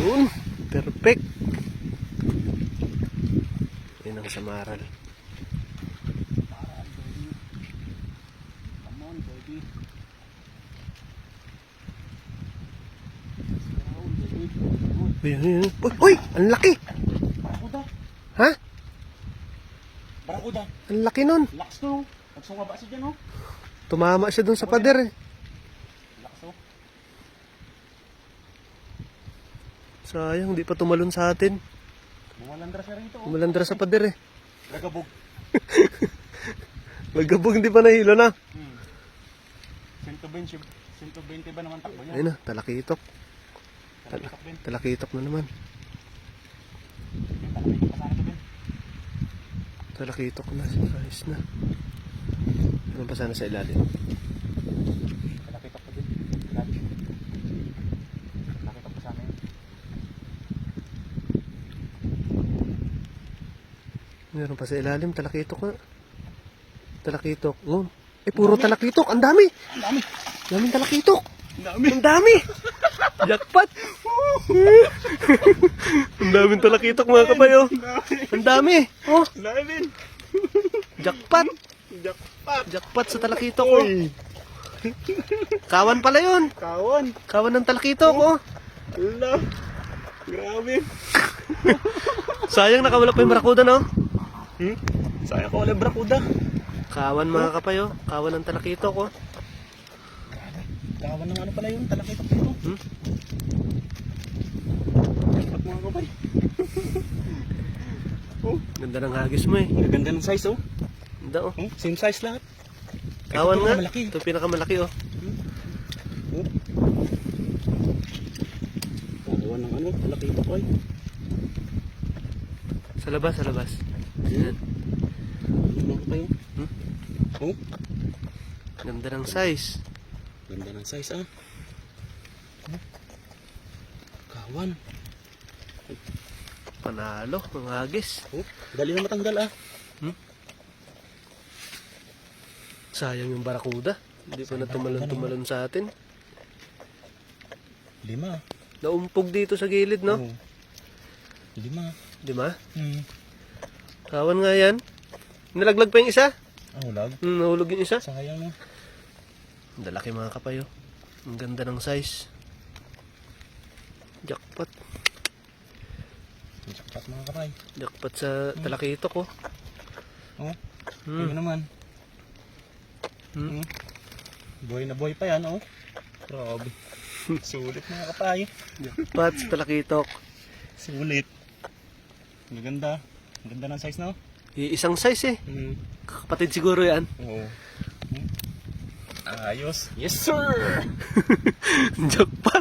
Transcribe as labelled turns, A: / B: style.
A: Yun. Perfect. Yan ang samaral.
B: Come on, baby.
A: Uy, uy, uy. Uy! Ang laki!
B: Barakuda.
A: Ha?
B: Barakuda.
A: Ang laki nun.
B: Laks to. Nagsungaba siya dyan, oh.
A: Tumama siya dun sa pader eh.
B: Laks, oh.
A: Sayang, di pa tumalon sa atin.
B: Bumalandra siya rito, oh.
A: Umalandra sa pader eh.
B: Nagabog.
A: Magabog, hindi pa nahilo na.
B: 120 ba naman takbo niya?
A: Ayun na, talakitok.
B: Talakitok din.
A: Talakitok na naman.
B: Talakitok pa sana ito din.
A: Talakitok na, ayos na. Meron pa sana sa ilalim.
B: Talakitok pa din. Talakitok pa sana yun.
A: Meron pa sa ilalim, talakitok na. Talakitok. Oh. Eh, puro talakitok. Ang dami.
B: Ang dami.
A: Daming talakitok.
B: Ang dami.
A: Ang dami. Jackpot. Ang daming talakitok mga kabayo. Ang dami. Oh,
B: Ang dami din.
A: jackpot.
B: Jackpot.
A: Jackpot sa talakitok. Oh. Kawan pala yun.
B: Kawan.
A: Kawan ng talakitok. Oh.
B: Ala. Grabe.
A: Sayang nakawala pa yung barakuda, no?
B: Sayang ko wala barakuda.
A: Kawan mga kapayo. Kawan ng talakitok. Oh.
B: Kawan ng ano pala yun? Talakitok dito. Jackpot mga kabay.
A: Ganda ng hagis mo eh.
B: Ganda ng size, oh.
A: Ganda oh.
B: Same size lahat.
A: Kawan
B: Ito
A: nga.
B: malaki.
A: Ito pinakamalaki oh.
B: Kawan ng ano? Talakitok, oy.
A: Sa labas, sa labas. Ayan.
B: Ano pa yun? Oh.
A: Ganda ng size.
B: Ganda ng size, ah. Kawan.
A: Panalo, mga hagis.
B: Oh. Dali na matanggal, ah.
A: Sayang yung barakuda. Hindi pa na tumalon-tumalon sa atin.
B: 5.
A: Naumpog dito sa gilid, no?
B: Oh. 5.
A: Di ba? Kawan nga yan. Nalaglag pa yung isa.
B: Ah, hulag.
A: Nahulog yung isa.
B: Sayang, no?
A: Ang dalaki mga kapayo. Ang ganda ng size. Jackpot.
B: Jackpot mga kapay.
A: Jackpot sa talakitok, oh.
B: Oh.
A: Hmm.
B: Tingnan naman. Boy na boy pa yan, oh. Grabe. Sulit mga kapay.
A: Jackpot sa talakitok.
B: Sulit. Maganda. Ang ganda ng size, no?
A: Isang size eh. Kapatid siguro yan.
B: Oo. Ayos. Yes, sir!
A: Jackpot.